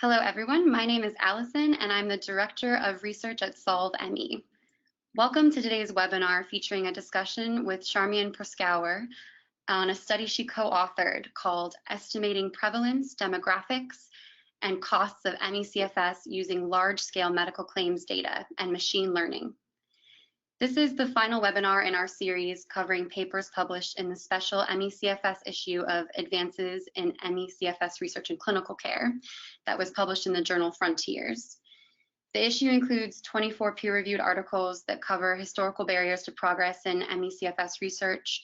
Hello, everyone. My name is Allison, and I'm the Director of Research at Solve ME. Welcome to today's webinar featuring a discussion with Charmian Proskauer on a study she co-authored called Estimating Prevalence, Demographics, and Costs of ME/CFS Using Large-Scale Medical Claims Data and Machine Learning. This is the final webinar in our series covering papers published in the special ME/CFS issue of Advances in ME/CFS Research and Clinical Care that was published in the journal Frontiers. The issue includes 24 peer-reviewed articles that cover historical barriers to progress in ME/CFS research,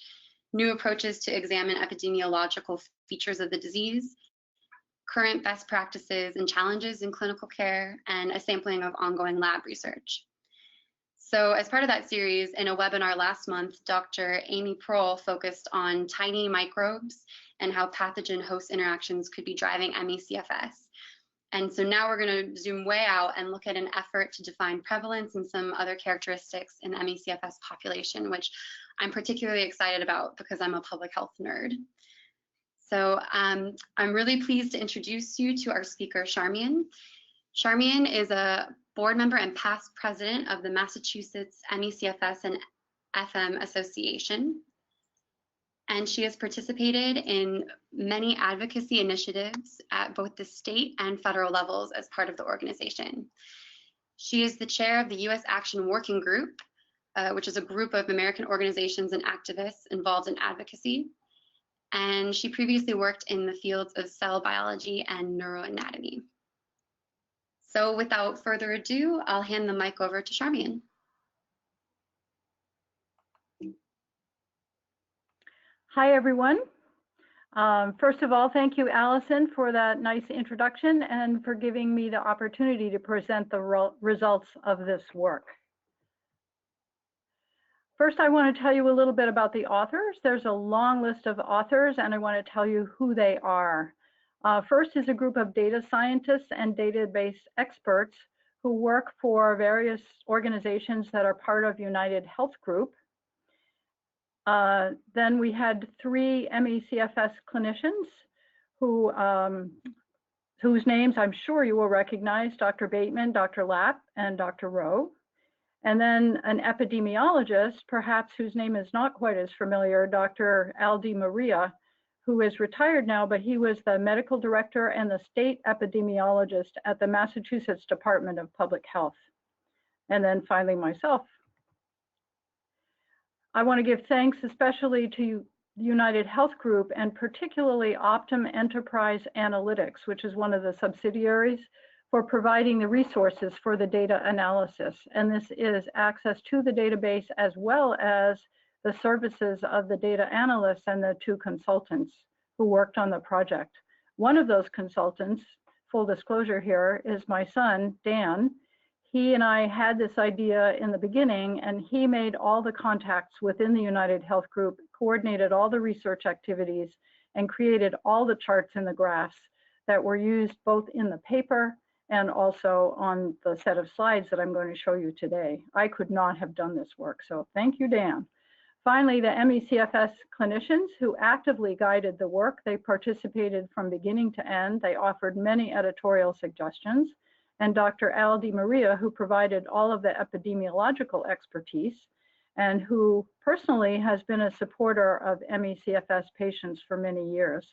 new approaches to examine epidemiological features of the disease, current best practices and challenges in clinical care, and a sampling of ongoing lab research. So as part of that series, in a webinar last month, Dr. Amy Prohl focused on tiny microbes and how pathogen-host interactions could be driving ME/CFS. And so now we're going to zoom way out and look at an effort to define prevalence and some other characteristics in the ME/CFS population, which I'm particularly excited about because I'm a public health nerd. So I'm really pleased to introduce you to our speaker, Charmian. Charmian is a board member and past president of the Massachusetts ME/CFS and FM Association. And she has participated in many advocacy initiatives at both the state and federal levels as part of the organization. She is the chair of the U.S. Action Working Group, which is a group of American organizations and activists involved in advocacy. And she previously worked in the fields of cell biology and neuroanatomy. So without further ado, I'll hand the mic over to Charmian. Hi, everyone. First of all, thank you, Allison, for that nice introduction and for giving me the opportunity to present the results of this work. First, I want to tell you a little bit about the authors. There's a long list of authors, and I want to tell you who they are. First is a group of data scientists and database experts who work for various organizations that are part of United Health Group. Then we had 3 ME/CFS clinicians whose names I'm sure you will recognize, Dr. Bateman, Dr. Lapp, and Dr. Rowe. And then an epidemiologist, perhaps whose name is not quite as familiar, Dr. Al DiMaria, who is retired now, but he was the medical director and the state epidemiologist at the Massachusetts Department of Public Health. And then finally myself. I want to give thanks especially to United Health Group and particularly Optum Enterprise Analytics, which is one of the subsidiaries, for providing the resources for the data analysis. And this is access to the database as well as the services of the data analysts and the 2 consultants who worked on the project. One of those consultants, full disclosure here, is my son, Dan. He and I had this idea in the beginning, and he made all the contacts within the United Health Group, coordinated all the research activities, and created all the charts and the graphs that were used both in the paper and also on the set of slides that I'm going to show you today. I could not have done this work, so thank you, Dan. Finally, the ME/CFS clinicians who actively guided the work. They participated from beginning to end. They offered many editorial suggestions. And Dr. Al DiMaria, who provided all of the epidemiological expertise and who personally has been a supporter of ME/CFS patients for many years.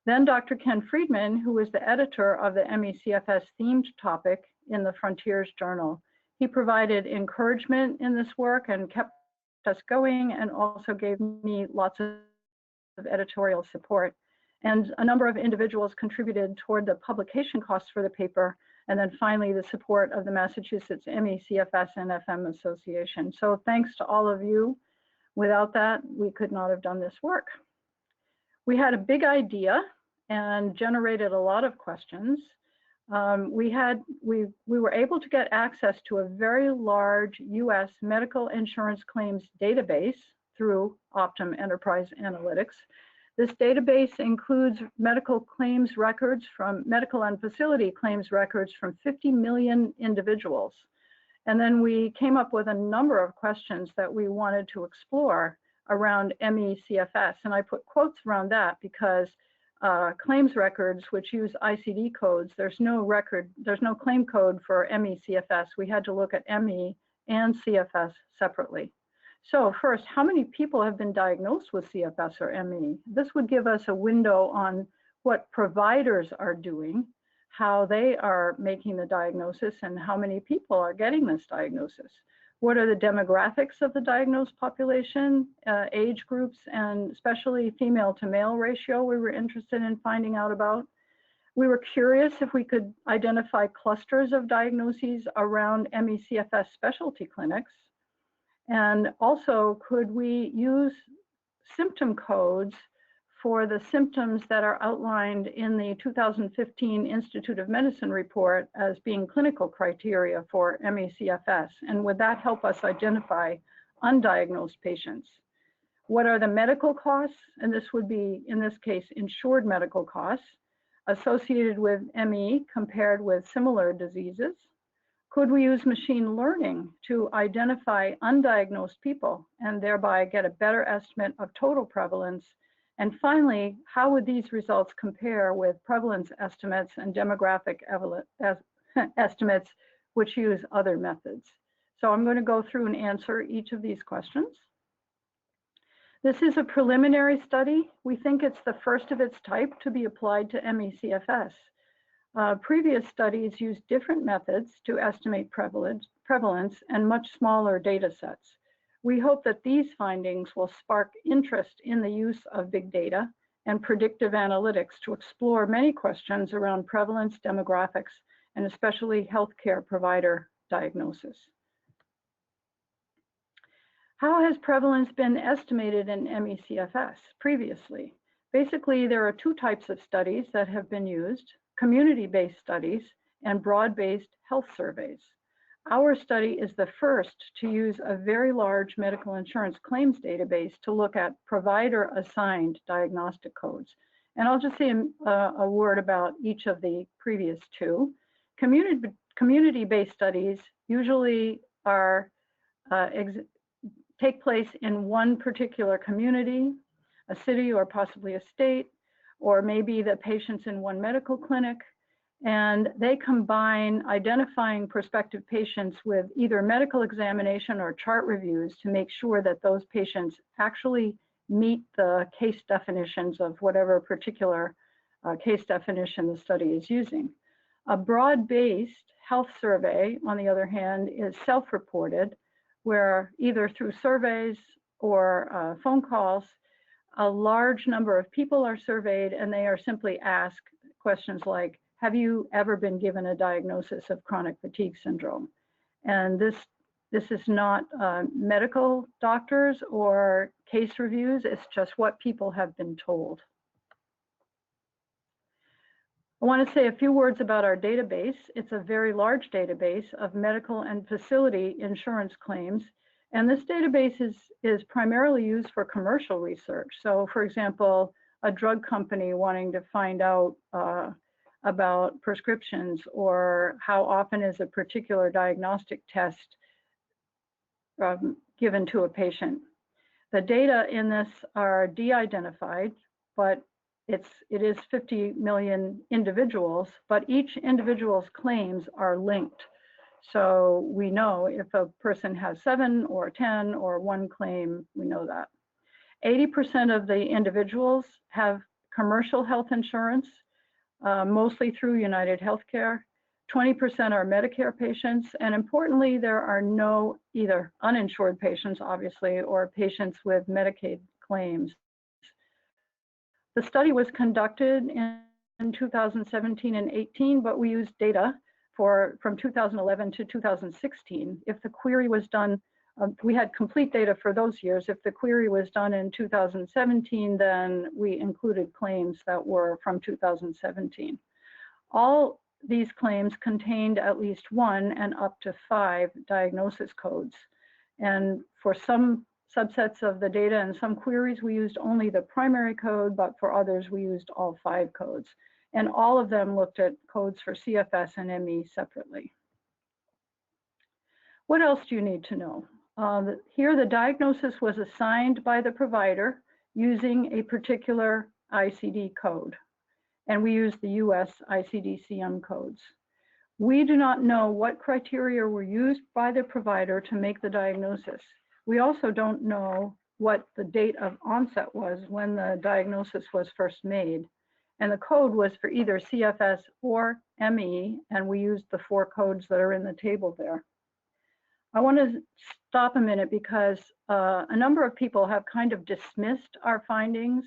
Then Dr. Ken Friedman, who was the editor of the ME/CFS themed topic in the Frontiers Journal. He provided encouragement in this work and kept us going, and also gave me lots of editorial support. And a number of individuals contributed toward the publication costs for the paper, and then finally the support of the Massachusetts ME/CFS and FM Association. So thanks to all of you. Without that, we could not have done this work. We had a big idea and generated a lot of questions. We were able to get access to a very large US medical insurance claims database through Optum Enterprise Analytics. This database includes medical claims records from medical and facility claims records from 50 million individuals. And then we came up with a number of questions that we wanted to explore around ME/CFS. And I put quotes around that because claims records which use ICD codes. There's no claim code for ME-CFS. We had to look at ME and CFS separately. So first, how many people have been diagnosed with CFS or ME? This would give us a window on what providers are doing, how they are making the diagnosis, and how many people are getting this diagnosis. What are the demographics of the diagnosed population, age groups, and especially female to male ratio we were interested in finding out about. We were curious if we could identify clusters of diagnoses around ME-CFS specialty clinics. And also, could we use symptom codes for the symptoms that are outlined in the 2015 Institute of Medicine report as being clinical criteria for ME-CFS? And would that help us identify undiagnosed patients? What are the medical costs? And this would be, in this case, insured medical costs associated with ME compared with similar diseases. Could we use machine learning to identify undiagnosed people and thereby get a better estimate of total prevalence? And finally, how would these results compare with prevalence estimates and demographic estimates which use other methods? So I'm going to go through and answer each of these questions. This is a preliminary study. We think it's the first of its type to be applied to ME-CFS. Previous studies used different methods to estimate prevalence and much smaller data sets. We hope that these findings will spark interest in the use of big data and predictive analytics to explore many questions around prevalence, demographics, and especially healthcare provider diagnosis. How has prevalence been estimated in ME-CFS previously? Basically, there are two types of studies that have been used: community-based studies and broad-based health surveys. Our study is the first to use a very large medical insurance claims database to look at provider-assigned diagnostic codes. And I'll just say a word about each of the previous two. Community-based studies usually take place in one particular community, a city or possibly a state, or maybe the patients in one medical clinic, and they combine identifying prospective patients with either medical examination or chart reviews to make sure that those patients actually meet the case definitions of whatever particular case definition the study is using. A broad-based health survey, on the other hand, is self-reported, where either through surveys or phone calls, a large number of people are surveyed and they are simply asked questions like, have you ever been given a diagnosis of chronic fatigue syndrome? And this is not medical doctors or case reviews, it's just what people have been told. I want to say a few words about our database. It's a very large database of medical and facility insurance claims. And this database is primarily used for commercial research. So for example, a drug company wanting to find out about prescriptions, or how often is a particular diagnostic test given to a patient. The data in this are de-identified, but it is 50 million individuals, but each individual's claims are linked. So we know if a person has 7 or 10 or 1 claim, we know that. 80% of the individuals have commercial health insurance, mostly through United Healthcare. 20% are Medicare patients, and importantly, there are no either uninsured patients, obviously, or patients with Medicaid claims. The study was conducted in 2017 and 18, but we used data from 2011 to 2016. If the query was done, we had complete data for those years. If the query was done in 2017, then we included claims that were from 2017. All these claims contained at least 1 and up to 5 diagnosis codes. And for some subsets of the data and some queries, we used only the primary code, but for others, we used all 5 codes. And all of them looked at codes for CFS and ME separately. What else do you need to know? Here, the diagnosis was assigned by the provider using a particular ICD code. and we use the US ICD codes. We do not know what criteria were used by the provider to make the diagnosis. We also don't know what the date of onset was when the diagnosis was first made. And the code was for either CFS or ME, and we used the 4 codes that are in the table there. I want to stop a minute because a number of people have kind of dismissed our findings,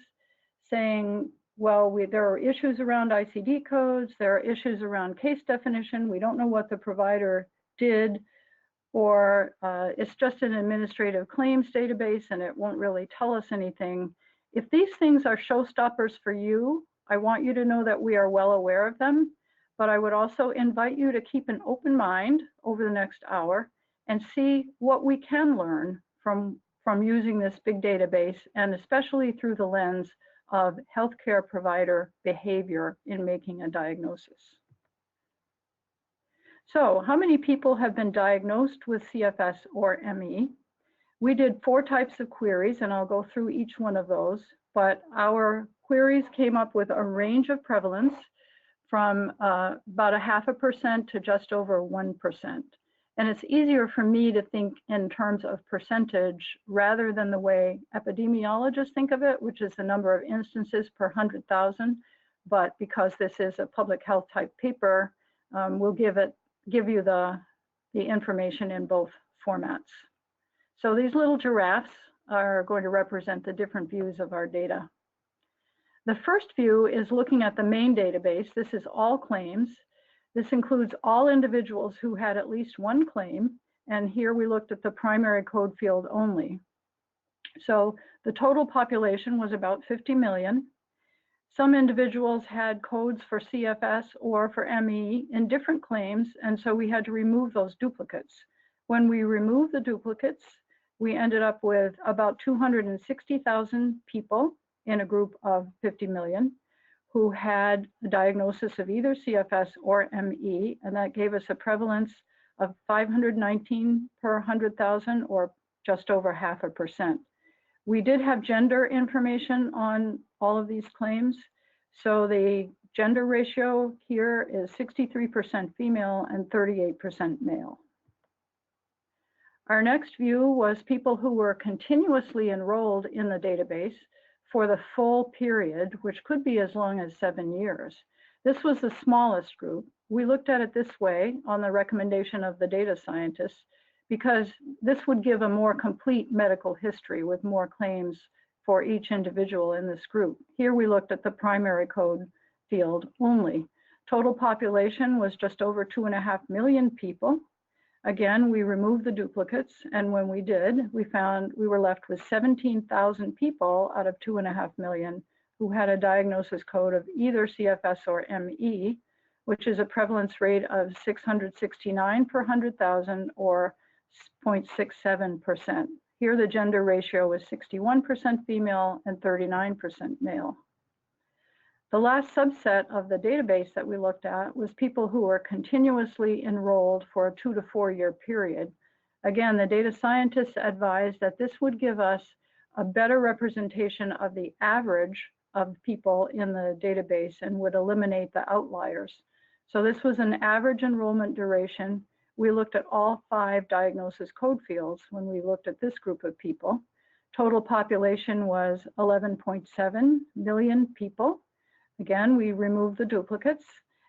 saying, well, there are issues around ICD codes, there are issues around case definition, we don't know what the provider did, or it's just an administrative claims database and it won't really tell us anything. If these things are showstoppers for you, I want you to know that we are well aware of them, but I would also invite you to keep an open mind over the next hour and see what we can learn from using this big database, and especially through the lens of healthcare provider behavior in making a diagnosis. So how many people have been diagnosed with CFS or ME? We did 4 types of queries, and I'll go through each one of those, but our queries came up with a range of prevalence from about 0.5% to just over 1%. And it's easier for me to think in terms of percentage rather than the way epidemiologists think of it, which is the number of instances per 100,000. But because this is a public health type paper, we'll give you the information in both formats. So these little giraffes are going to represent the different views of our data. The first view is looking at the main database. This is all claims. This includes all individuals who had at least one claim, and here we looked at the primary code field only. So the total population was about 50 million. Some individuals had codes for CFS or for ME in different claims, and so we had to remove those duplicates. When we removed the duplicates, we ended up with about 260,000 people in a group of 50 million. Who had a diagnosis of either CFS or ME, and that gave us a prevalence of 519 per 100,000, or just over 0.5%. We did have gender information on all of these claims, so the gender ratio here is 63% female and 38% male. Our next view was people who were continuously enrolled in the database for the full period, which could be as long as 7 years. This was the smallest group. We looked at it this way on the recommendation of the data scientists, because this would give a more complete medical history with more claims for each individual in this group. Here we looked at the primary code field only. Total population was just over 2.5 million people. Again, we removed the duplicates, and when we did, we found we were left with 17,000 people out of 2.5 million who had a diagnosis code of either CFS or ME, which is a prevalence rate of 669 per 100,000, or 0.67%. Here the gender ratio was 61% female and 39% male. The last subset of the database that we looked at was people who were continuously enrolled for a 2 to 4 year period. Again, the data scientists advised that this would give us a better representation of the average of people in the database and would eliminate the outliers. So this was an average enrollment duration. We looked at all 5 diagnosis code fields when we looked at this group of people. Total population was 11.7 million people. Again, we removed the duplicates,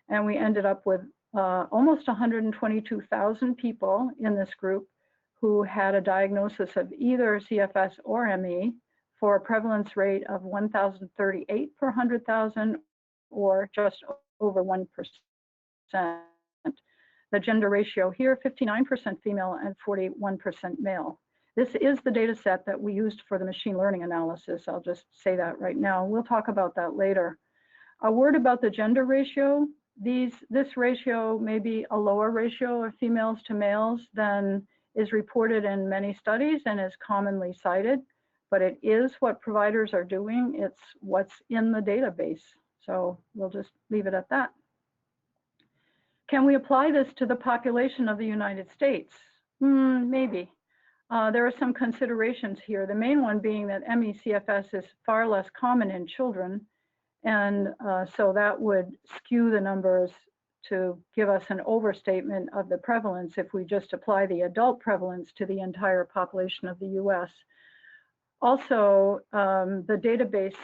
and we ended up with almost 122,000 people in this group who had a diagnosis of either CFS or ME for a prevalence rate of 1,038 per 100,000, or just over 1%. The gender ratio here, 59% female and 41% male. This is the data set that we used for the machine learning analysis. I'll just say that right now. We'll talk about that later. A word about the gender ratio. This ratio may be a lower ratio of females to males than is reported in many studies and is commonly cited, but it is what providers are doing. It's what's in the database. So we'll just leave it at that. Can we apply this to the population of the United States? Maybe. There are some considerations here. The main one being that ME-CFS is far less common in children, And so that would skew the numbers to give us an overstatement of the prevalence if we just apply the adult prevalence to the entire population of the US. Also, the database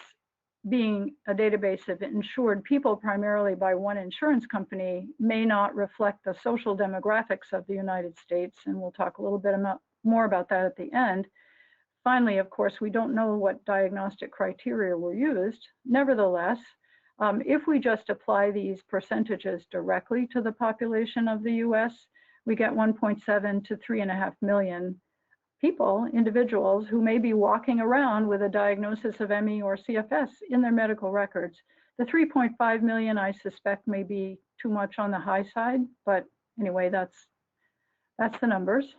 being a database of insured people primarily by one insurance company may not reflect the social demographics of the United States, and we'll talk a little bit more about that at the end. Finally, of course, we don't know what diagnostic criteria were used. Nevertheless, if we just apply these percentages directly to the population of the US, we get 1.7 to 3.5 million people, individuals, who may be walking around with a diagnosis of ME or CFS in their medical records. The 3.5 million, I suspect, may be too much on the high side, but anyway, that's the numbers.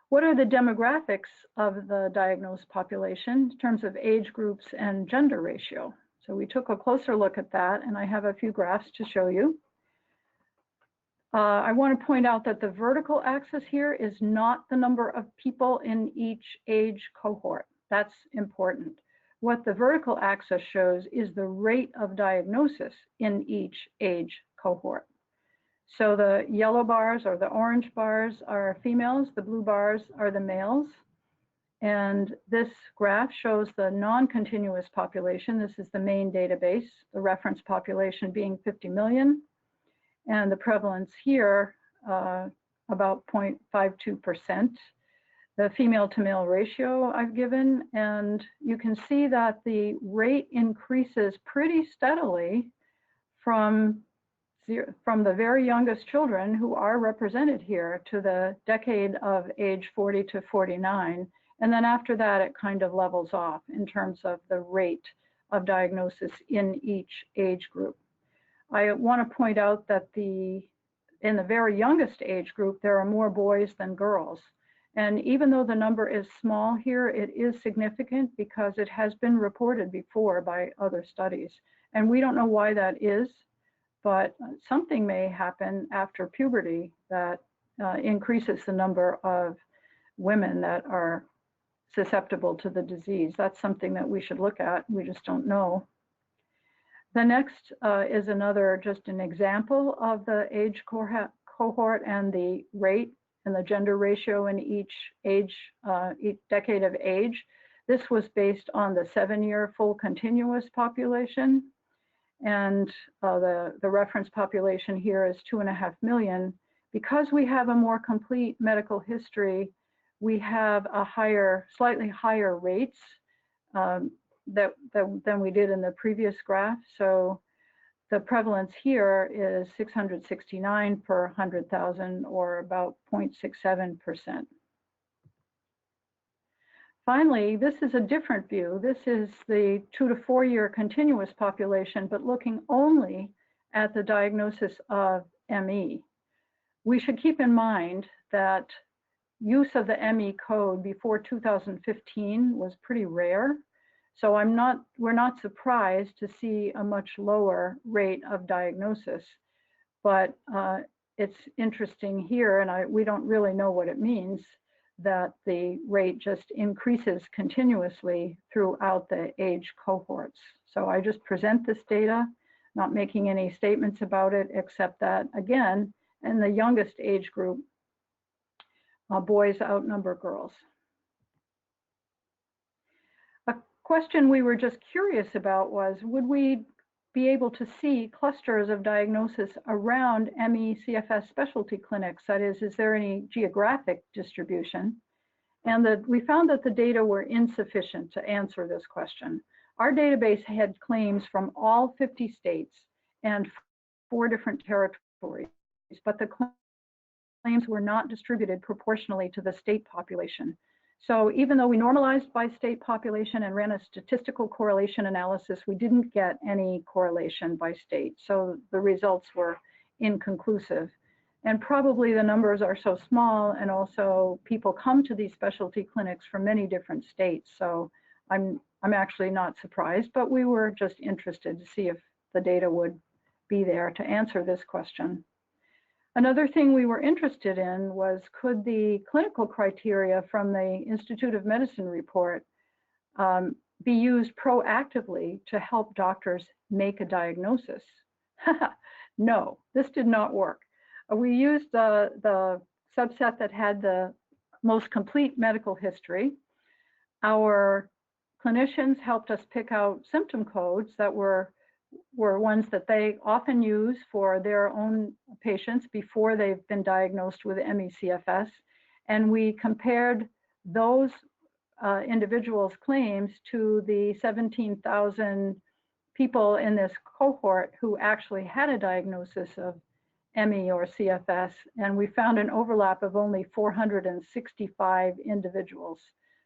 What are the demographics of the diagnosed population in terms of age groups and gender ratio? So we took a closer look at that, and I have a few graphs to show you. I want to point out that the vertical axis here is not the number of people in each age cohort. That's important. What the vertical axis shows is the rate of diagnosis in each age cohort. So the yellow bars or the orange bars are females, the blue bars are the males. And this graph shows the non-continuous population. This is the main database, the reference population being 50 million. And the prevalence here, about 0.52%. The female to male ratio I've given, and you can see that the rate increases pretty steadily from the very youngest children, who are represented here, to the decade of age 40 to 49. And then after that, it kind of levels off in terms of the rate of diagnosis in each age group. I want to point out that in the very youngest age group, there are more boys than girls. And even though the number is small here, it is significant because it has been reported before by other studies. And we don't know why that is, but something may happen after puberty that increases the number of women that are susceptible to the disease. That's something that we should look at. We just don't know. The next is just an example of the age cohort and the rate and the gender ratio in each decade of age. This was based on the 7-year full continuous population. And the reference population here is 2.5 million. Because we have a more complete medical history, we have slightly higher rates than we did in the previous graph. So the prevalence here is 669 per 100,000, or about 0.67%. Finally, this is a different view. This is the 2 to 4 year continuous population, but looking only at the diagnosis of ME. We should keep in mind that use of the ME code before 2015 was pretty rare. So we're not surprised to see a much lower rate of diagnosis, but it's interesting here, and we don't really know what it means, that the rate just increases continuously throughout the age cohorts. So I just present this data, not making any statements about it, except that, again, in the youngest age group, boys outnumber girls. Question we were just curious about was, would we be able to see clusters of diagnosis around ME CFS specialty clinics? That is there any geographic distribution? And we found that the data were insufficient to answer this question. Our database had claims from all 50 states and 4 different territories, but the claims were not distributed proportionally to the state population. So even though we normalized by state population and ran a statistical correlation analysis, we didn't get any correlation by state. So the results were inconclusive. And probably the numbers are so small, and also people come to these specialty clinics from many different states. So I'm actually not surprised, but we were just interested to see if the data would be there to answer this question. Another thing we were interested in was, could the clinical criteria from the Institute of Medicine report be used proactively to help doctors make a diagnosis? No, this did not work. We used the subset that had the most complete medical history. Our clinicians helped us pick out symptom codes that were ones that they often use for their own patients before they've been diagnosed with ME/CFS. And we compared those individuals' claims to the 17,000 people in this cohort who actually had a diagnosis of ME or CFS, and we found an overlap of only 465 individuals.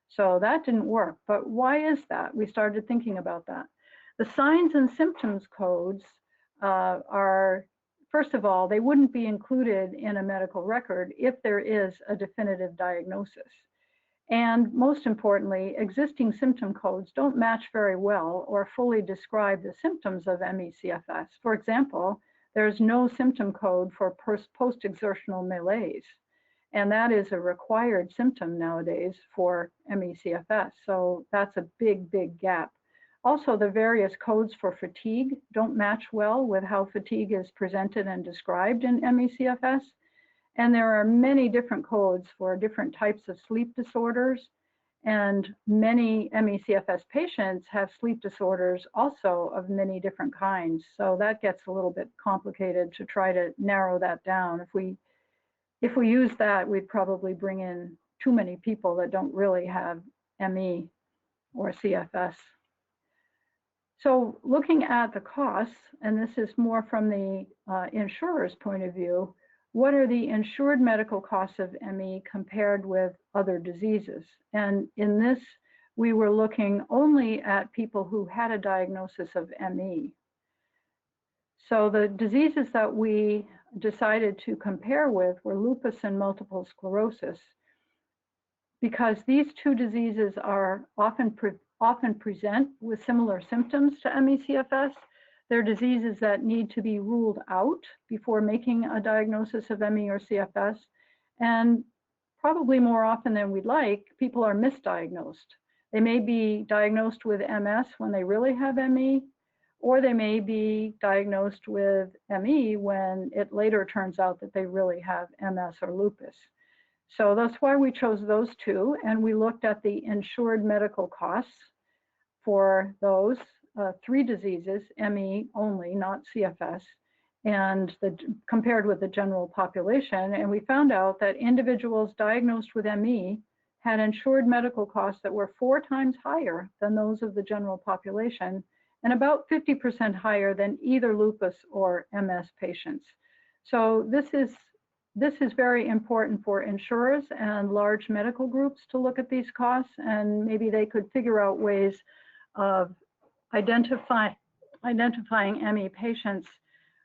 So that didn't work. But why is that? We started thinking about that. The signs and symptoms codes are, first of all, they wouldn't be included in a medical record if there is a definitive diagnosis. And most importantly, existing symptom codes don't match very well or fully describe the symptoms of ME/CFS. For example, there's no symptom code for post-exertional malaise, and that is a required symptom nowadays for ME/CFS. So that's a big, big gap. Also, the various codes for fatigue don't match well with how fatigue is presented and described in ME/CFS. And there are many different codes for different types of sleep disorders, and many ME/CFS patients have sleep disorders also of many different kinds. So that gets a little bit complicated to try to narrow that down. If we use that, we'd probably bring in too many people that don't really have ME or CFS. So looking at the costs, and this is more from the insurer's point of view, what are the insured medical costs of ME compared with other diseases? And in this, we were looking only at people who had a diagnosis of ME. So the diseases that we decided to compare with were lupus and multiple sclerosis, because these two diseases are often present with similar symptoms to ME/CFS. They're diseases that need to be ruled out before making a diagnosis of ME or CFS. And probably more often than we'd like, people are misdiagnosed. They may be diagnosed with MS when they really have ME, or they may be diagnosed with ME when it later turns out that they really have MS or lupus. So that's why we chose those two, and we looked at the insured medical costs for those three diseases, ME only, not CFS, and compared with the general population. And we found out that individuals diagnosed with ME had insured medical costs that were 4 times higher than those of the general population, and about 50% higher than either lupus or MS patients. So this is very important for insurers and large medical groups to look at these costs, and maybe they could figure out ways of identifying ME patients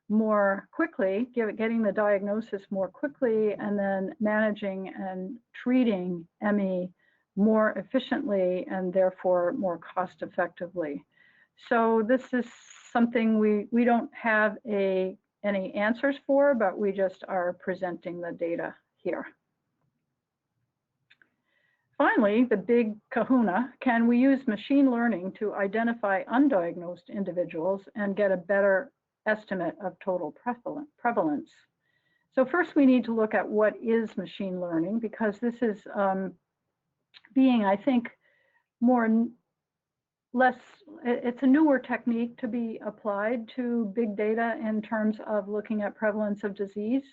more quickly, getting the diagnosis more quickly, and then managing and treating ME more efficiently and therefore more cost effectively. So this is something we don't have any answers for, but we just are presenting the data here. Finally, the big kahuna, can we use machine learning to identify undiagnosed individuals and get a better estimate of total prevalence? So first we need to look at what is machine learning, because this is being, I think, it's a newer technique to be applied to big data in terms of looking at prevalence of disease.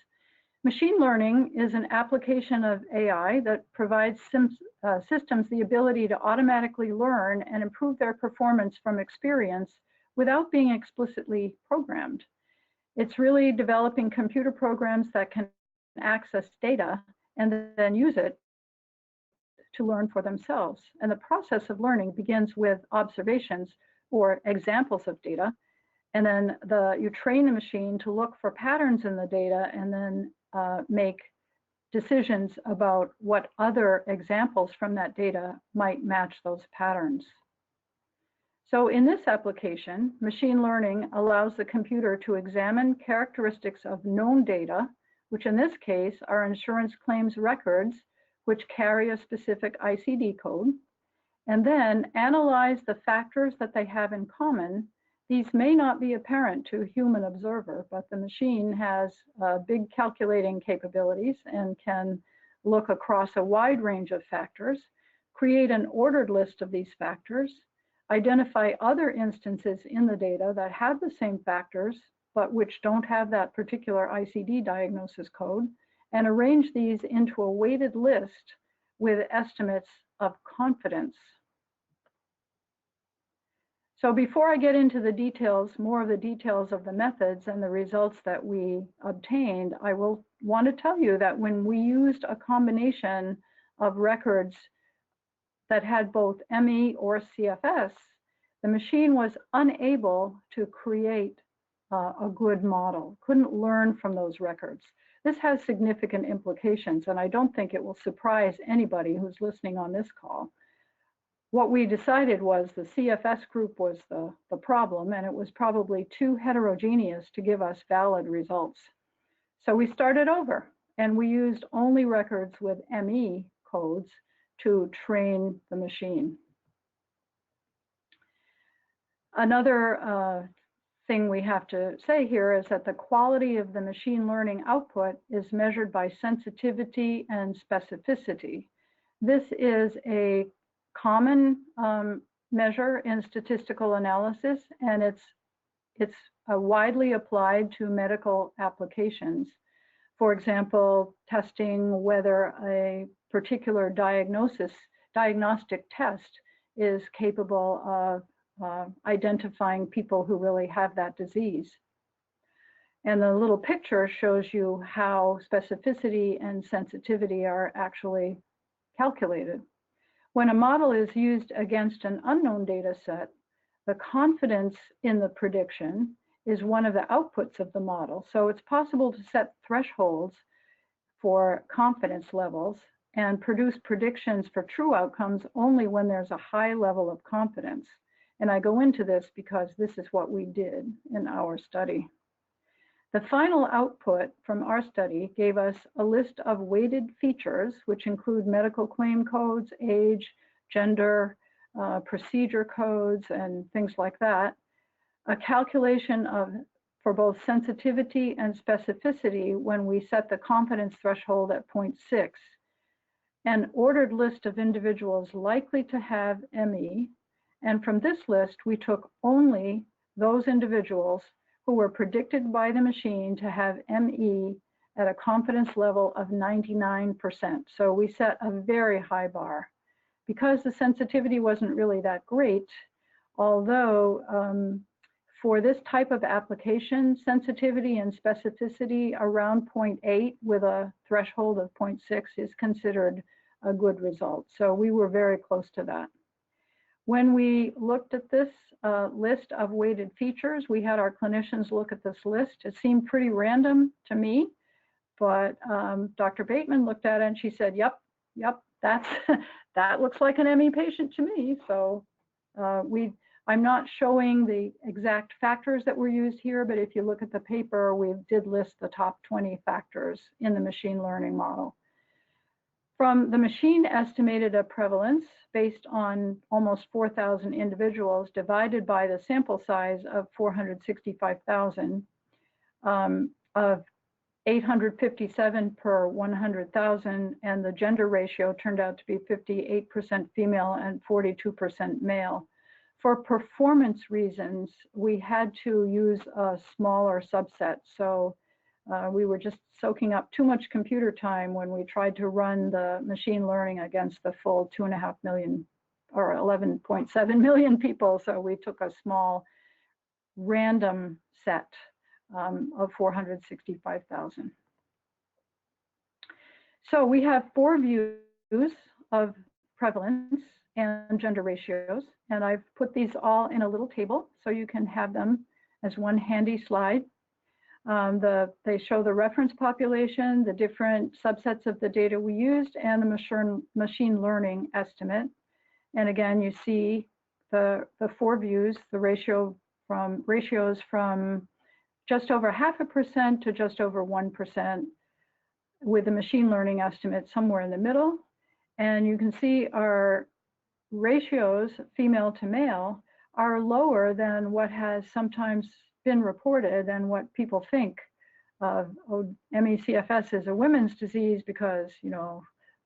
Machine learning is an application of AI that provides systems the ability to automatically learn and improve their performance from experience without being explicitly programmed. It's really developing computer programs that can access data and then use it to learn for themselves. And the process of learning begins with observations or examples of data. And then you train the machine to look for patterns in the data and then make decisions about what other examples from that data might match those patterns. So in this application, machine learning allows the computer to examine characteristics of known data, which in this case are insurance claims records, which carry a specific ICD code. and then analyze the factors that they have in common. These may not be apparent to a human observer, but the machine has big calculating capabilities and can look across a wide range of factors, create an ordered list of these factors, identify other instances in the data that have the same factors, but which don't have that particular ICD diagnosis code, and arrange these into a weighted list with estimates of confidence. So before I get into the details, more of the details of the methods and the results that we obtained, I will want to tell you that when we used a combination of records that had both ME or CFS, the machine was unable to create a good model, couldn't learn from those records. This has significant implications, and I don't think it will surprise anybody who's listening on this call. What we decided was the CFS group was the problem, and it was probably too heterogeneous to give us valid results. So we started over, and we used only records with ME codes to train the machine. Another thing we have to say here is that the quality of the machine learning output is measured by sensitivity and specificity. This is a common measure in statistical analysis, and it's widely applied to medical applications. For example, testing whether a particular diagnostic test is capable of identifying people who really have that disease. And the little picture shows you how specificity and sensitivity are actually calculated. When a model is used against an unknown data set, the confidence in the prediction is one of the outputs of the model. So it's possible to set thresholds for confidence levels and produce predictions for true outcomes only when there's a high level of confidence. And I go into this because this is what we did in our study. The final output from our study gave us a list of weighted features, which include medical claim codes, age, gender, procedure codes, and things like that. A calculation for both sensitivity and specificity when we set the confidence threshold at 0.6. An ordered list of individuals likely to have ME, and from this list, we took only those individuals who were predicted by the machine to have ME at a confidence level of 99%. So we set a very high bar. Because the sensitivity wasn't really that great, although for this type of application, sensitivity and specificity around 0.8 with a threshold of 0.6 is considered a good result. So we were very close to that. When we looked at this list of weighted features, we had our clinicians look at this list. It seemed pretty random to me, but Dr. Bateman looked at it and she said, yep, that looks like an ME patient to me. So I'm not showing the exact factors that were used here, but if you look at the paper, we did list the top 20 factors in the machine learning model. From the machine estimated a prevalence based on almost 4,000 individuals divided by the sample size of 465,000 of 857 per 100,000, and the gender ratio turned out to be 58% female and 42% male. For performance reasons, we had to use a smaller subset. So we were just soaking up too much computer time when we tried to run the machine learning against the full 2.5 million or 11.7 million people. So we took a small random set of 465,000. So we have 4 views of prevalence and gender ratios, and I've put these all in a little table so you can have them as one handy slide. They show the reference population, the different subsets of the data we used, and the machine learning estimate. And again, you see the 4 views, the ratios from just over 0.5% to just over 1%, with the machine learning estimate somewhere in the middle. And you can see our ratios, female to male, are lower than what has sometimes been reported and what people think of. ME/CFS is a women's disease because,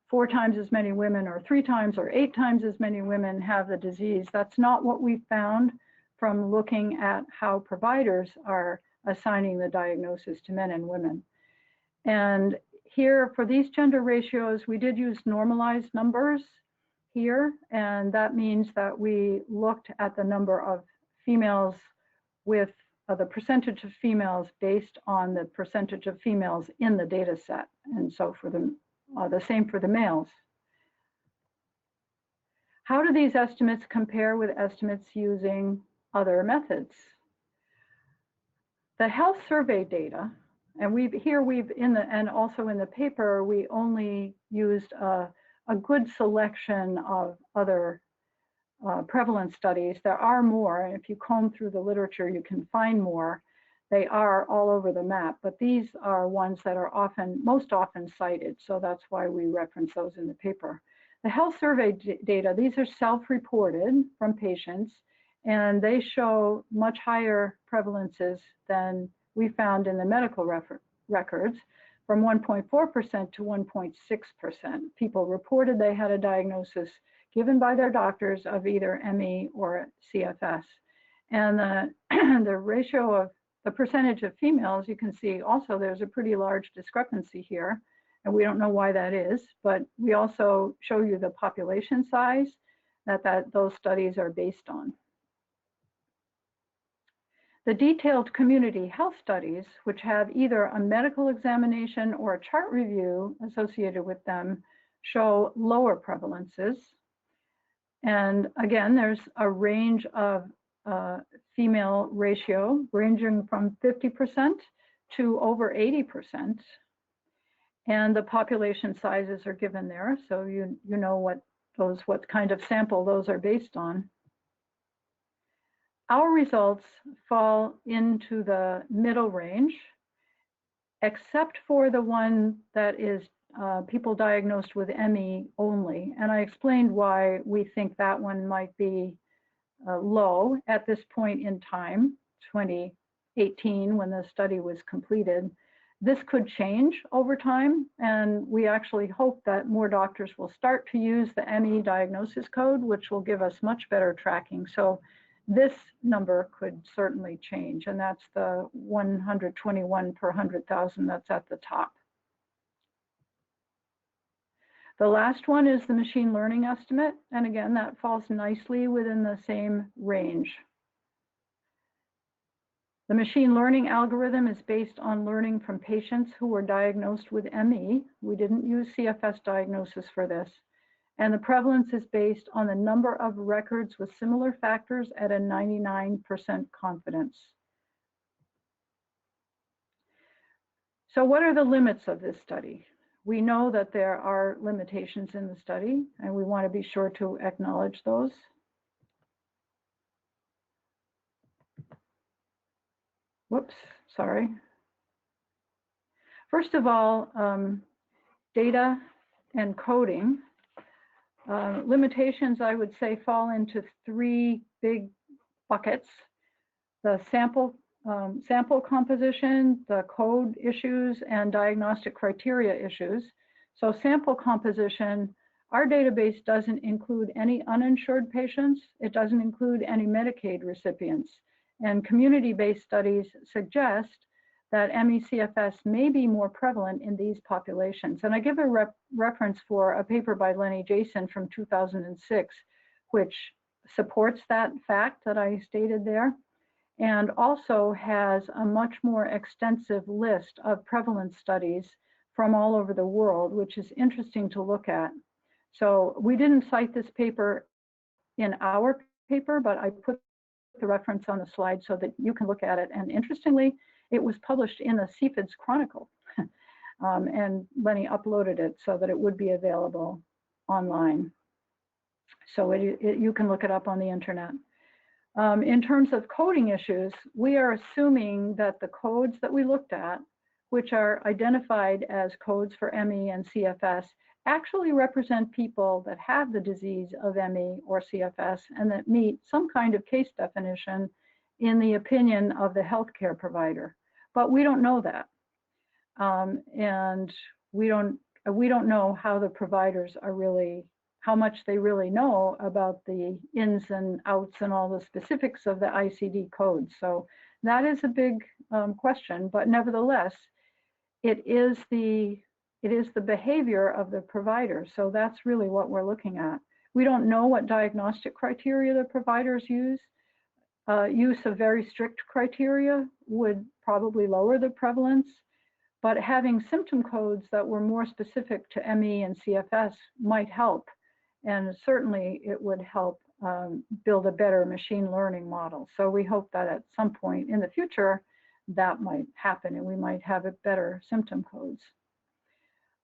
4 times as many women or 3 times or 8 times as many women have the disease. That's not what we found from looking at how providers are assigning the diagnosis to men and women. And here, for these gender ratios, we did use normalized numbers here, and that means that we looked at the number of females with the percentage of females based on the percentage of females in the data set. And so for the same for the males. How do these estimates compare with estimates using other methods? The health survey data, and and also in the paper, we only used a good selection of other prevalence studies. There are more, and if you comb through the literature, you can find more. They are all over the map, but these are ones that are most often cited, so that's why we reference those in the paper. The health survey data, these are self-reported from patients, and they show much higher prevalences than we found in the medical records, from 1.4% to 1.6%. People reported they had a diagnosis given by their doctors of either ME or CFS. And the ratio of the percentage of females, you can see also there's a pretty large discrepancy here, and we don't know why that is, but we also show you the population size that those studies are based on. The detailed community health studies, which have either a medical examination or a chart review associated with them, show lower prevalences. And again, there's a range of female ratio ranging from 50% to over 80%. And the population sizes are given there, so you know what kind of sample those are based on. Our results fall into the middle range, except for the one that is people diagnosed with ME only. And I explained why we think that one might be low at this point in time, 2018, when the study was completed. This could change over time, and we actually hope that more doctors will start to use the ME diagnosis code, which will give us much better tracking. So this number could certainly change, and that's the 121 per 100,000 that's at the top. The last one is the machine learning estimate, and again, that falls nicely within the same range. The machine learning algorithm is based on learning from patients who were diagnosed with ME. We didn't use CFS diagnosis for this. And the prevalence is based on the number of records with similar factors at a 99% confidence. So what are the limits of this study? We know that there are limitations in the study, and we want to be sure to acknowledge those. Whoops, sorry. First of all, data and coding. Limitations, I would say, fall into 3 big buckets: the sample composition, the code issues, and diagnostic criteria issues. So sample composition, our database doesn't include any uninsured patients. It doesn't include any Medicaid recipients. And community-based studies suggest that ME/CFS may be more prevalent in these populations. And I give a reference for a paper by Lenny Jason from 2006, which supports that fact that I stated there, and also has a much more extensive list of prevalence studies from all over the world, which is interesting to look at. So we didn't cite this paper in our paper, but I put the reference on the slide so that you can look at it. And interestingly, it was published in the CFIDS Chronicle, and Lenny uploaded it so that it would be available online. So you can look it up on the internet. In terms of coding issues, we are assuming that the codes that we looked at, which are identified as codes for ME and CFS, actually represent people that have the disease of ME or CFS and that meet some kind of case definition in the opinion of the healthcare provider. But we don't know that. And we don't know how the providers are really, how much they really know about the ins and outs and all the specifics of the ICD codes. So that is a big question, but nevertheless, it is the behavior of the provider. So that's really what we're looking at. We don't know what diagnostic criteria the providers use. Use of very strict criteria would probably lower the prevalence, but having symptom codes that were more specific to ME and CFS might help. And certainly it would help build a better machine learning model. So we hope that at some point in the future, that might happen and we might have a better symptom codes.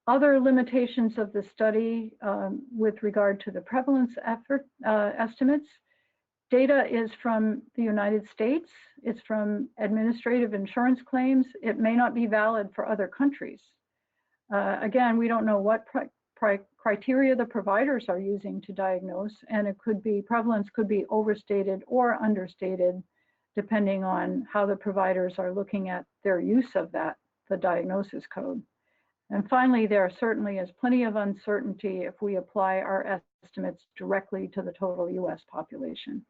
Other limitations of the study with regard to the prevalence estimates, data is from the United States. It's from administrative insurance claims. It may not be valid for other countries. Again, we don't know what criteria the providers are using to diagnose, and it could be, prevalence could be overstated or understated depending on how the providers are looking at their use of that, the diagnosis code. And finally, there certainly is plenty of uncertainty if we apply our estimates directly to the total US population.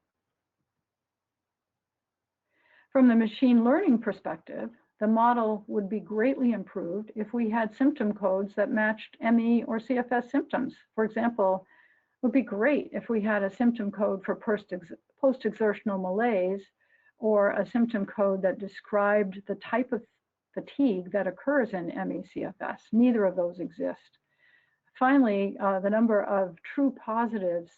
From the machine learning perspective, the model would be greatly improved if we had symptom codes that matched ME or CFS symptoms. For example, it would be great if we had a symptom code for post-exertional malaise or a symptom code that described the type of fatigue that occurs in ME/CFS. Neither of those exist. Finally, the number of true positives,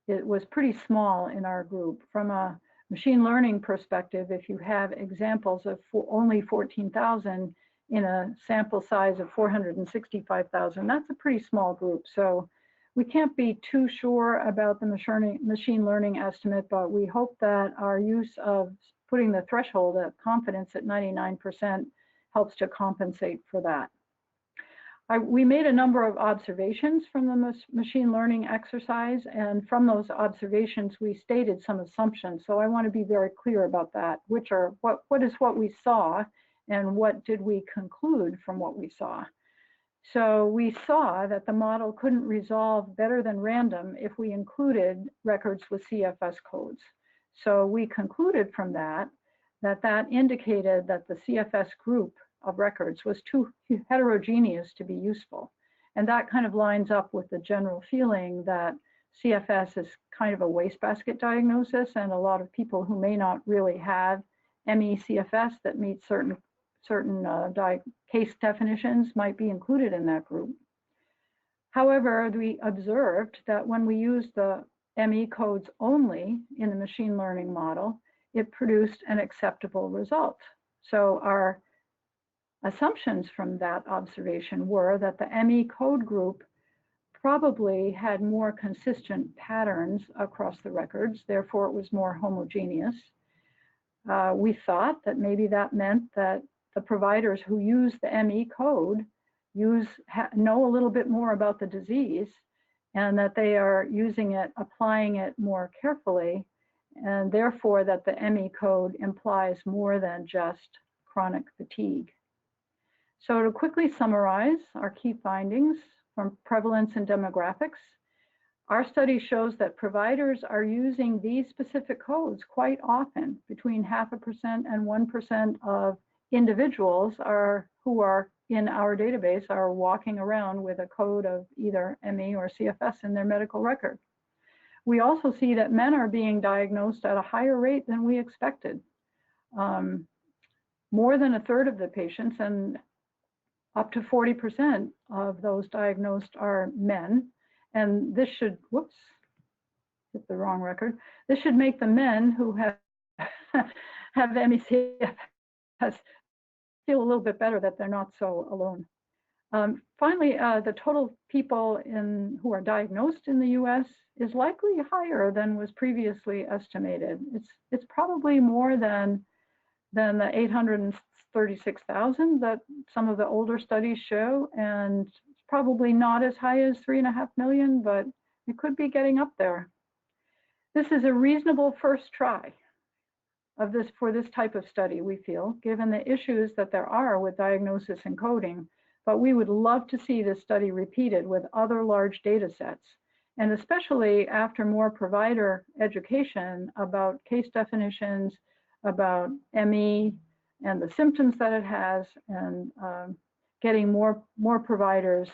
it was pretty small in our group. From a machine learning perspective, if you have examples of only 14,000 in a sample size of 465,000, that's a pretty small group. So we can't be too sure about the machine learning estimate, but we hope that our use of putting the threshold of confidence at 99% helps to compensate for that. We made a number of observations from the machine learning exercise, and from those observations, we stated some assumptions. So I want to be very clear about that, which are what is what we saw and what did we conclude from what we saw. So we saw that the model couldn't resolve better than random if we included records with CFS codes. So we concluded from that indicated that the CFS group of records was too heterogeneous to be useful. And that kind of lines up with the general feeling that CFS is kind of a wastebasket diagnosis, and a lot of people who may not really have ME/CFS that meet certain case definitions might be included in that group. However, we observed that when we used the ME codes only in the machine learning model, it produced an acceptable result. So our assumptions from that observation were that the ME code group probably had more consistent patterns across the records, therefore it was more homogeneous. We thought that maybe that meant that the providers who use the ME code know a little bit more about the disease, and that they are using it, applying it more carefully, and therefore that the ME code implies more than just chronic fatigue. So to quickly summarize our key findings from prevalence and demographics, our study shows that providers are using these specific codes quite often. Between 0.5% and 1% of individuals who are in our database are walking around with a code of either ME or CFS in their medical record. We also see that men are being diagnosed at a higher rate than we expected. More than a third of the patients, and up to 40% of those diagnosed, are men. And this should, whoops, hit the wrong record. This should make the men who have ME/CFS feel a little bit better that they're not so alone. Finally, the total people who are diagnosed in the US is likely higher than was previously estimated. It's probably more than the 836,000 that some of the older studies show, and it's probably not as high as 3.5 million, but it could be getting up there. This is a reasonable first try of this for this type of study, we feel, given the issues that there are with diagnosis and coding, but we would love to see this study repeated with other large data sets, and especially after more provider education about case definitions, about ME and the symptoms that it has, and getting more providers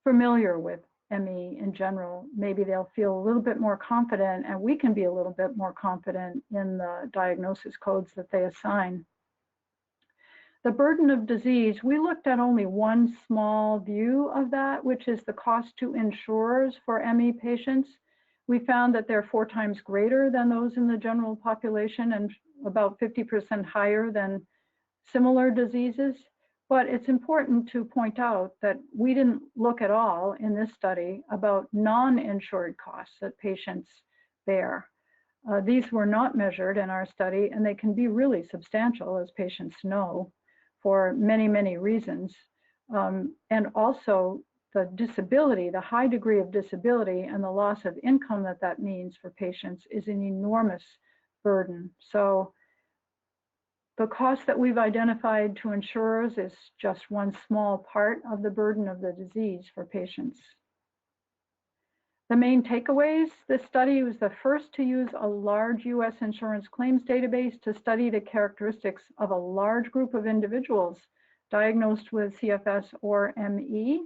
familiar with ME in general. Maybe they'll feel a little bit more confident, and we can be a little bit more confident in the diagnosis codes that they assign. The burden of disease, we looked at only one small view of that, which is the cost to insurers for ME patients. We found that they're 4 times greater than those in the general population and about 50% higher than similar diseases. But it's important to point out that we didn't look at all in this study about non-insured costs that patients bear. These were not measured in our study, and they can be really substantial, as patients know, for many, many reasons. And also the disability, the high degree of disability and the loss of income that means for patients is an enormous burden. So the cost that we've identified to insurers is just one small part of the burden of the disease for patients. The main takeaways: this study was the first to use a large US insurance claims database to study the characteristics of a large group of individuals diagnosed with CFS or ME.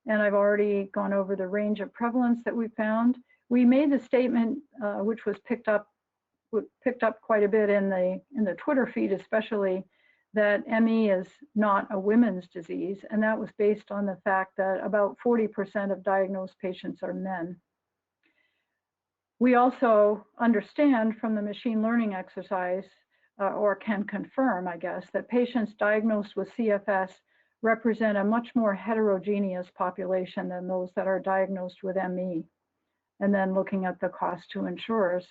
And I've already gone over the range of prevalence that we found. We made the statement, which was picked up quite a bit in the Twitter feed, especially, that ME is not a women's disease, and that was based on the fact that about 40% of diagnosed patients are men. We also understand from the machine learning exercise, or can confirm, I guess, that patients diagnosed with CFS represent a much more heterogeneous population than those that are diagnosed with ME, and then looking at the cost to insurers.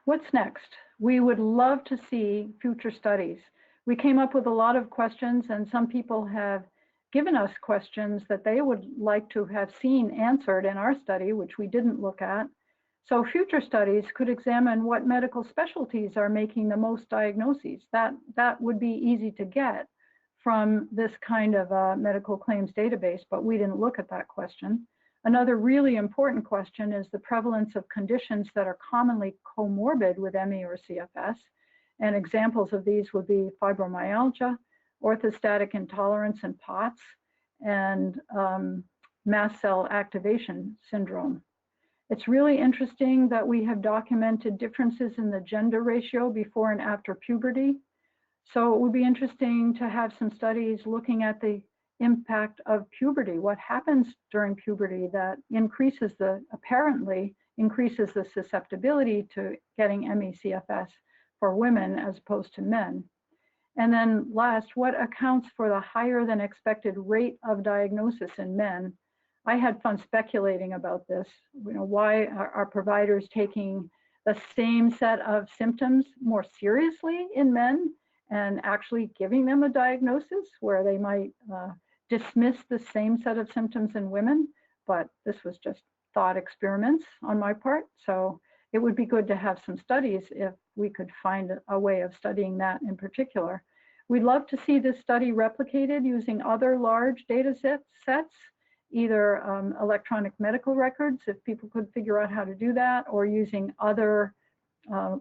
What's next? We would love to see future studies. We came up with a lot of questions, and some people have given us questions that they would like to have seen answered in our study, which we didn't look at. So future studies could examine what medical specialties are making the most diagnoses. That would be easy to get from this kind of a medical claims database, but we didn't look at that question. Another really important question is the prevalence of conditions that are commonly comorbid with ME or CFS. And examples of these would be fibromyalgia, orthostatic intolerance and POTS, and mast cell activation syndrome. It's really interesting that we have documented differences in the gender ratio before and after puberty. So it would be interesting to have some studies looking at the impact of puberty, what happens during puberty that apparently increases the susceptibility to getting ME/CFS for women as opposed to men. And then last, what accounts for the higher than expected rate of diagnosis in men? I had fun speculating about this. Why are providers taking the same set of symptoms more seriously in men and actually giving them a diagnosis where they might dismiss the same set of symptoms in women? But this was just thought experiments on my part. So it would be good to have some studies if we could find a way of studying that in particular. We'd love to see this study replicated using other large data sets, either electronic medical records, if people could figure out how to do that, or using other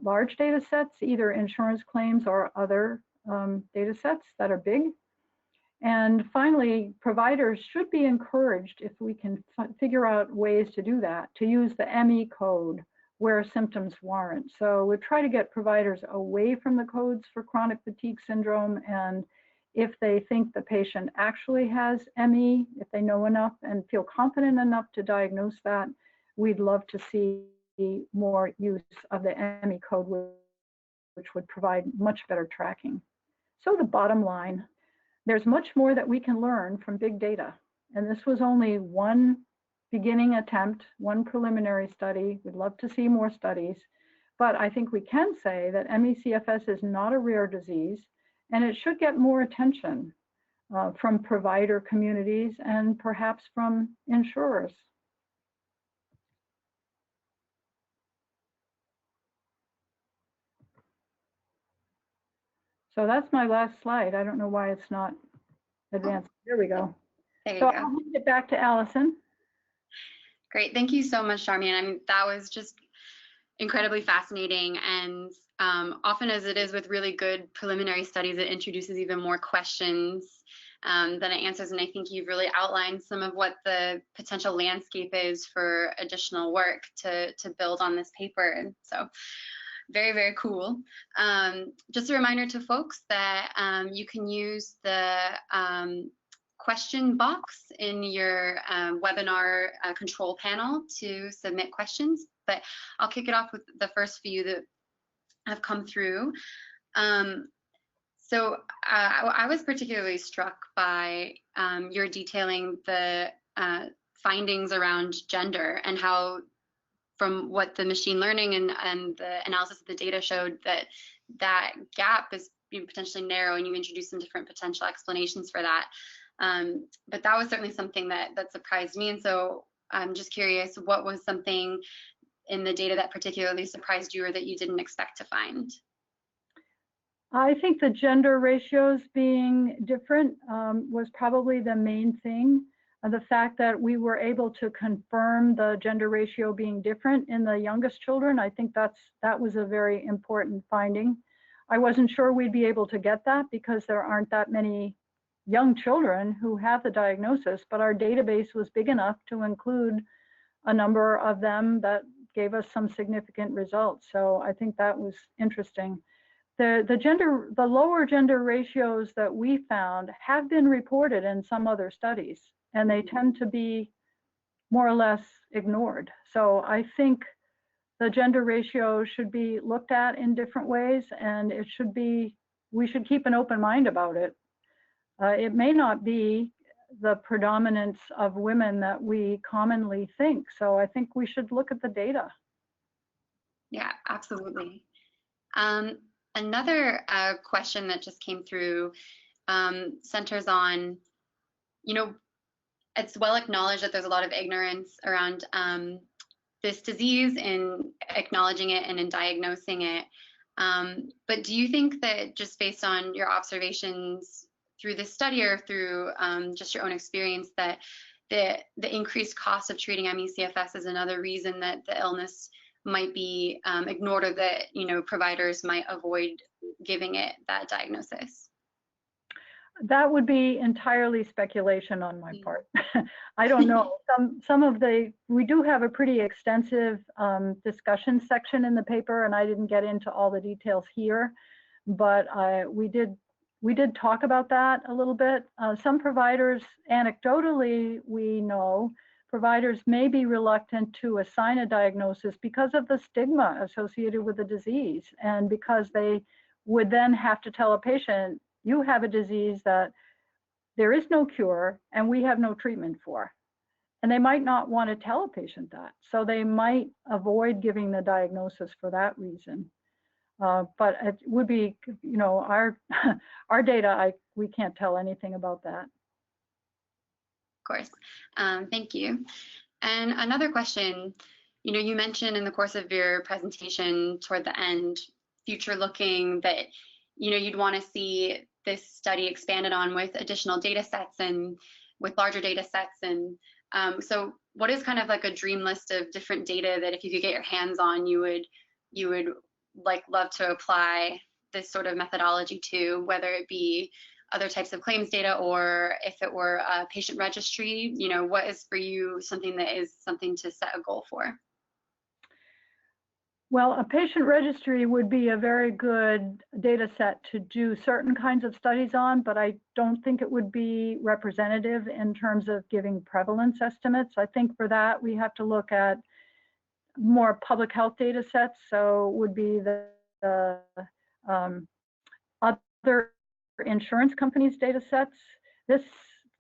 large data sets, either insurance claims or other data sets that are big. And finally, providers should be encouraged, if we can figure out ways to do that, to use the ME code where symptoms warrant. So we try to get providers away from the codes for chronic fatigue syndrome, and if they think the patient actually has ME, if they know enough and feel confident enough to diagnose that, we'd love to see more use of the ME code, which would provide much better tracking. So the bottom line, there's much more that we can learn from big data. And this was only one beginning attempt, one preliminary study. We'd love to see more studies, But I think we can say that ME/CFS is not a rare disease, and it should get more attention from provider communities and perhaps from insurers. So that's my last slide. I don't know why it's not advanced. There we go. There you So go. I'll hand it back to Allison. Great. Thank you so much, Charmian. I mean, that was just incredibly fascinating. And often as it is with really good preliminary studies, it introduces even more questions than it answers. And I think you've really outlined some of what the potential landscape is for additional work to build on this paper. And so very, very cool. Just a reminder to folks that you can use the question box in your webinar control panel to submit questions, but I'll kick it off with the first few that have come through. So I was particularly struck by your detailing the findings around gender and how, from what the machine learning and the analysis of the data showed, that gap is potentially narrow, and you introduced some different potential explanations for that. But that was certainly something that surprised me. And so I'm just curious, what was something in the data that particularly surprised you or that you didn't expect to find? I think the gender ratios being different was probably the main thing. The fact that we were able to confirm the gender ratio being different in the youngest children, I think that was a very important finding. I wasn't sure we'd be able to get that because there aren't that many young children who have the diagnosis, but our database was big enough to include a number of them that gave us some significant results. So I think that was interesting. The lower gender ratios that we found have been reported in some other studies, and they tend to be more or less ignored. So I think the gender ratio should be looked at in different ways, and we should keep an open mind about it. It may not be the predominance of women that we commonly think. So I think we should look at the data. Yeah, absolutely. Another question that just came through centers on, it's well acknowledged that there's a lot of ignorance around this disease, in acknowledging it and in diagnosing it. But do you think that, just based on your observations through this study or through just your own experience, that the increased cost of treating ME/CFS is another reason that the illness might be ignored, or that providers might avoid giving it that diagnosis? That would be entirely speculation on my part. I don't know. We do have a pretty extensive discussion section in the paper, and I didn't get into all the details here, but we did talk about that a little bit. Some providers, anecdotally, we know, providers may be reluctant to assign a diagnosis because of the stigma associated with the disease, and because they would then have to tell a patient, you have a disease that there is no cure and we have no treatment for. And they might not want to tell a patient that. So they might avoid giving the diagnosis for that reason. But it would be, our data, we can't tell anything about that. Of course. Thank you. And another question, you mentioned in the course of your presentation toward the end, future looking, that you'd want to see this study expanded on with additional data sets and with larger data sets. And so what is kind of like a dream list of different data that, if you could get your hands on, you would love to apply this sort of methodology to, whether it be other types of claims data, or if it were a patient registry? What is for you something to set a goal for? Well, a patient registry would be a very good data set to do certain kinds of studies on, but I don't think it would be representative in terms of giving prevalence estimates. I think for that, we have to look at more public health data sets. So would be the other insurance companies' data sets. This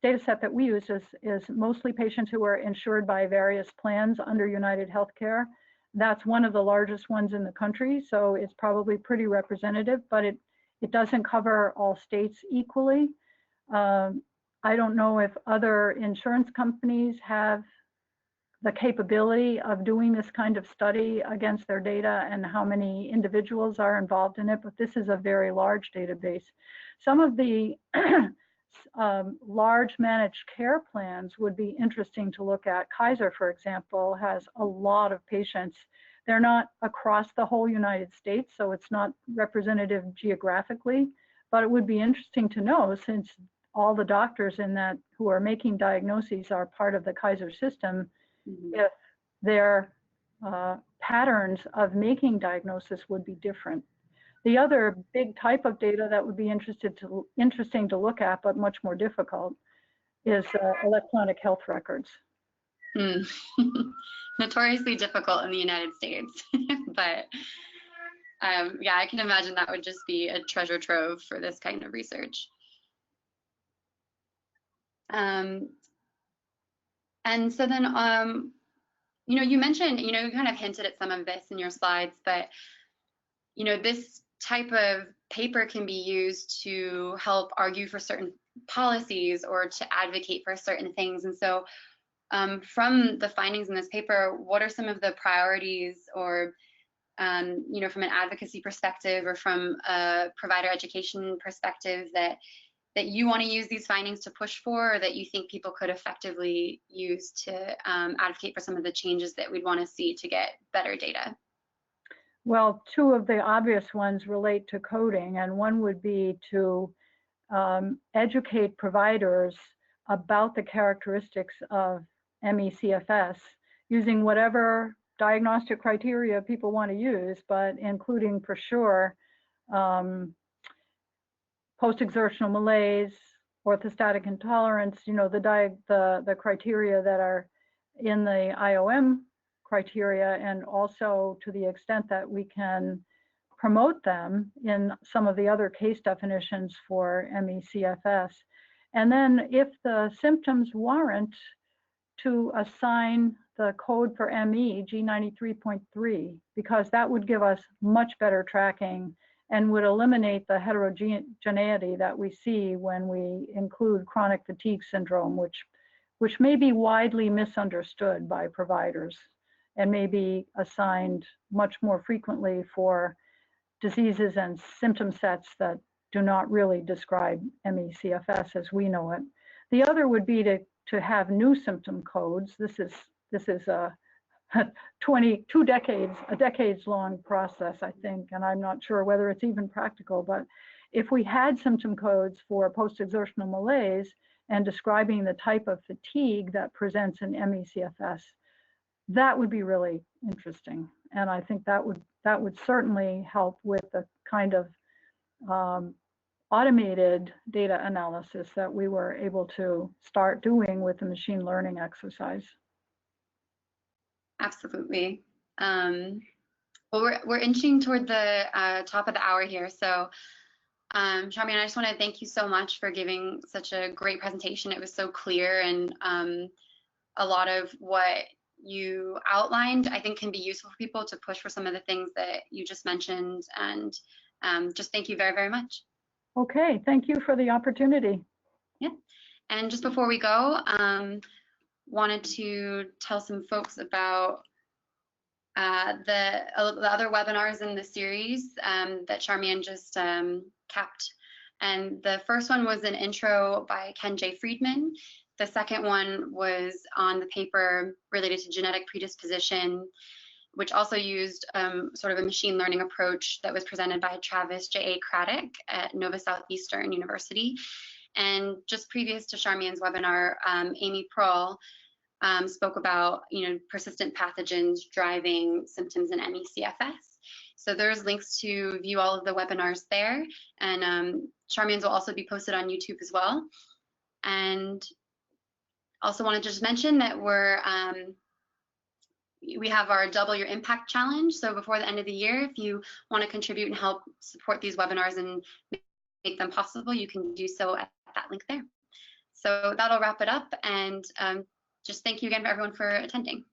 data set that we use is mostly patients who are insured by various plans under United Healthcare. That's one of the largest ones in the country, so it's probably pretty representative, but it doesn't cover all states equally. I don't know if other insurance companies have the capability of doing this kind of study against their data and how many individuals are involved in it, but this is a very large database. Some of the large managed care plans would be interesting to look at. Kaiser, for example, has a lot of patients. They're not across the whole United States, so it's not representative geographically, but it would be interesting to know, since all the doctors in that who are making diagnoses are part of the Kaiser system, if their patterns of making diagnosis would be different. The other big type of data that would be interesting to look at, but much more difficult, is electronic health records. Notoriously difficult in the United States, but yeah, I can imagine that would just be a treasure trove for this kind of research. And so then, you know, you mentioned, you know, you kind of hinted at some of this in your slides, but, you know, this type of paper can be used to help argue for certain policies or to advocate for certain things. And so from the findings in this paper, what are some of the priorities or, you know, from an advocacy perspective or from a provider education perspective that you want to use these findings to push for, or that you think people could effectively use to advocate for some of the changes that we'd want to see to get better data? Well, two of the obvious ones relate to coding, and one would be to educate providers about the characteristics of ME/CFS using whatever diagnostic criteria people want to use, but including for sure post-exertional malaise, orthostatic intolerance, you know, the criteria that are in the IOM criteria, and also to the extent that we can promote them in some of the other case definitions for ME/CFS. And then if the symptoms warrant, to assign the code for ME G93.3, because that would give us much better tracking and would eliminate the heterogeneity that we see when we include chronic fatigue syndrome, which may be widely misunderstood by providers and may be assigned much more frequently for diseases and symptom sets that do not really describe ME/CFS as we know it. The other would be to have new symptom codes. This is a decades long process, I think, and I'm not sure whether it's even practical, but if we had symptom codes for post-exertional malaise and describing the type of fatigue that presents in ME/CFS, that would be really interesting. And I think that would certainly help with the kind of automated data analysis that we were able to start doing with the machine learning exercise. Absolutely. Well, we're inching toward the top of the hour here. So Charmian, I just want to thank you so much for giving such a great presentation. It was so clear, and a lot of what you outlined, I think, can be useful for people to push for some of the things that you just mentioned. And just thank you very, very much. Okay, thank you for the opportunity. Yeah, and just before we go, wanted to tell some folks about the other webinars in the series that Charmian just capped. And the first one was an intro by Ken J. Friedman. The second one was on the paper related to genetic predisposition, which also used sort of a machine learning approach that was presented by Travis J.A. Craddock at Nova Southeastern University. And just previous to Charmian's webinar, Amy Prohl spoke about, you know, persistent pathogens driving symptoms in ME/CFS. So there's links to view all of the webinars there, and Charmian's will also be posted on YouTube as well. And also wanted to just mention that we have our Double Your Impact Challenge. So before the end of the year, if you want to contribute and help support these webinars and make them possible, you can do so at that link there. So that'll wrap it up, and just thank you again for everyone for attending.